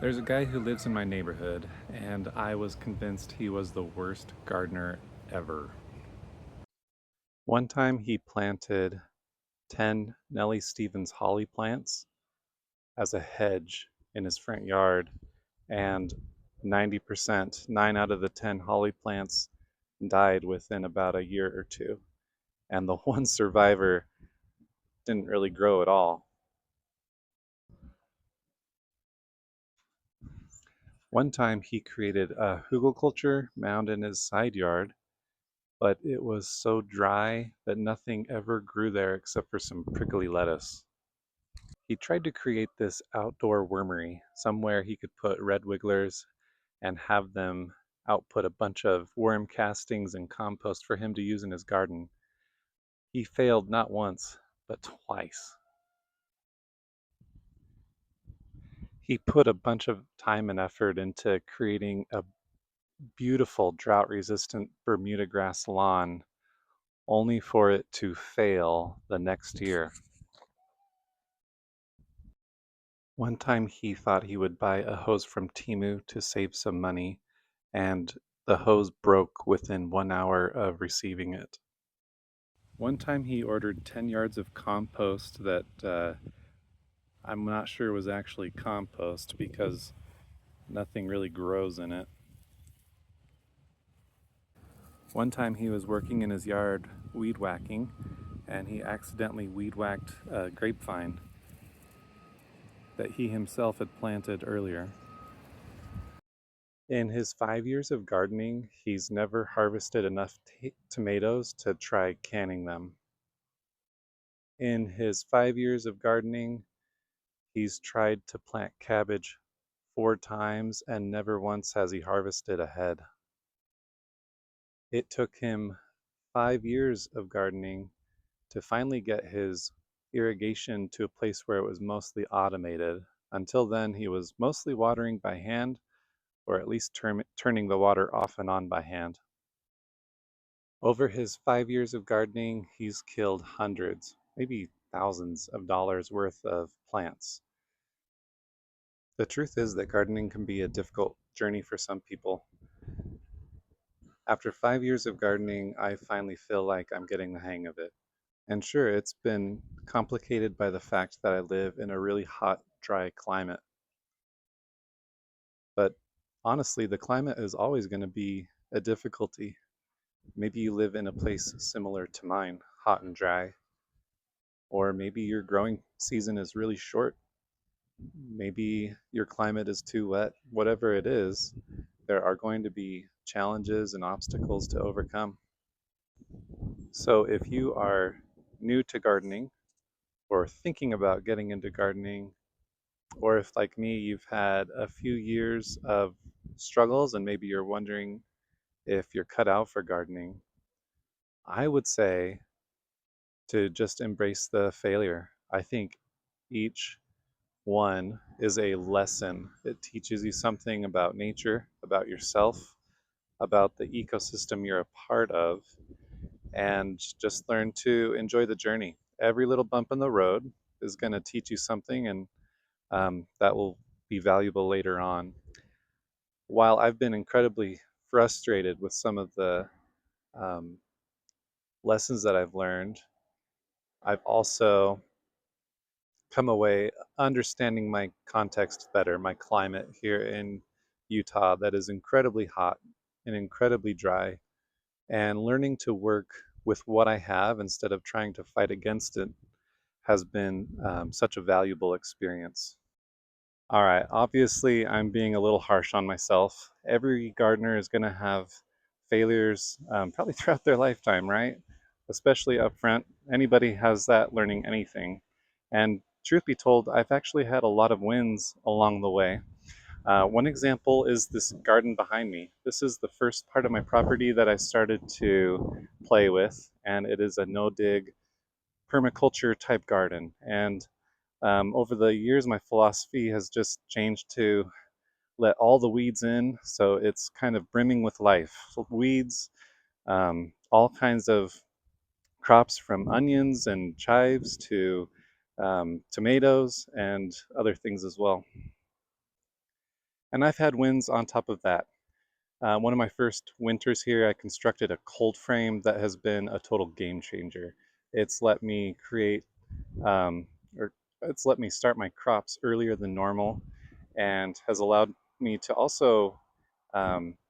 There's a guy who lives in my neighborhood, and I was convinced he was the worst gardener ever. One time he planted 10 Nellie Stevens holly plants as a hedge in his front yard, and 90%, 9 out of the 10 holly plants died within about a year or two. And the one survivor didn't really grow at all. One time he created a hugelkultur mound in his side yard, but it was so dry that nothing ever grew there except for some prickly lettuce. He tried to create this outdoor wormery, somewhere he could put red wigglers and have them output a bunch of worm castings and compost for him to use in his garden. He failed not once, but twice. He put a bunch of time and effort into creating a beautiful drought resistant Bermuda grass lawn, only for it to fail the next year. One time he thought he would buy a hose from Temu to save some money, and the hose broke within 1 hour of receiving it. One time he ordered 10 yards of compost that I'm not sure was actually compost because nothing really grows in it. One time he was working in his yard weed whacking, and he accidentally weed whacked a grapevine that he himself had planted earlier. In his 5 years of gardening, he's never harvested enough tomatoes to try canning them. In his 5 years of gardening, he's tried to plant cabbage 4 times and never once has he harvested a head. It took him 5 years of gardening to finally get his irrigation to a place where it was mostly automated. Until then, he was mostly watering by hand, or at least turning the water off and on by hand. Over his 5 years of gardening, he's killed hundreds, maybe thousands of dollars worth of plants. The truth is that gardening can be a difficult journey for some people. After 5 years of gardening, I finally feel like I'm getting the hang of it. And sure, it's been complicated by the fact that I live in a really hot, dry climate. But honestly, the climate is always going to be a difficulty. Maybe you live in a place similar to mine, hot and dry. Or maybe your growing season is really short. Maybe your climate is too wet. Whatever it is, there are going to be challenges and obstacles to overcome. So if you are new to gardening or thinking about getting into gardening, or if, like me, you've had a few years of struggles and maybe you're wondering if you're cut out for gardening, I would say to just embrace the failure. I think each one is a lesson. It teaches you something about nature, about yourself, about the ecosystem you're a part of, and just learn to enjoy the journey. Every little bump in the road is going to teach you something, and that will be valuable later on. While I've been incredibly frustrated with some of the um, lessons that I've learned, I've also come away understanding my context better, my climate here in Utah that is incredibly hot and incredibly dry, and learning to work with what I have instead of trying to fight against it has been such a valuable experience. All right, obviously, I'm being a little harsh on myself. Every gardener is going to have failures probably throughout their lifetime, right? Especially up front. Anybody has that learning anything. And truth be told, I've actually had a lot of wins along the way. One example is this garden behind me. This is the first part of my property that I started to play with, and it is a no-dig permaculture type garden. And over the years, my philosophy has just changed to let all the weeds in, so it's kind of brimming with life. So weeds, all kinds of crops from onions and chives to tomatoes and other things as well. And I've had wins on top of that. One of my first winters here, I constructed a cold frame that has been a total game changer. It's let me create, um, or it's let me start my crops earlier than normal, and has allowed me to also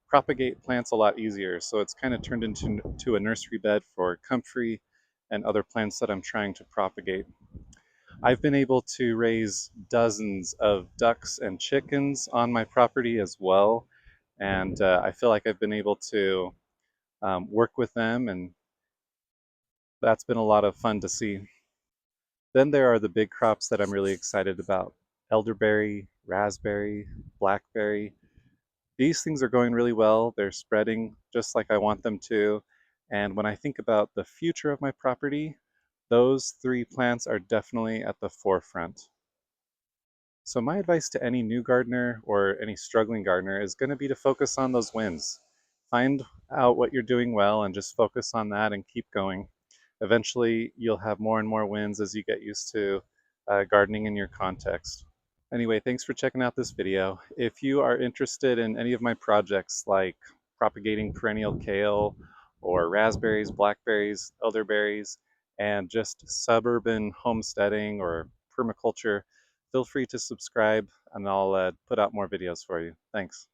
propagate plants a lot easier. So it's kind of turned into a nursery bed for comfrey and other plants that I'm trying to propagate. I've been able to raise dozens of ducks and chickens on my property as well, and I feel like I've been able to work with them, and that's been a lot of fun to see. Then there are the big crops that I'm really excited about: elderberry, raspberry, blackberry. These things are going really well. They're spreading just like I want them to. And when I think about the future of my property, those three plants are definitely at the forefront. So my advice to any new gardener or any struggling gardener is going to be to focus on those wins. Find out what you're doing well and just focus on that and keep going. Eventually, you'll have more and more wins as you get used to gardening in your context. Anyway, thanks for checking out this video. If you are interested in any of my projects like propagating perennial kale or raspberries, blackberries, elderberries, and just suburban homesteading or permaculture, feel free to subscribe and I'll put out more videos for you. Thanks.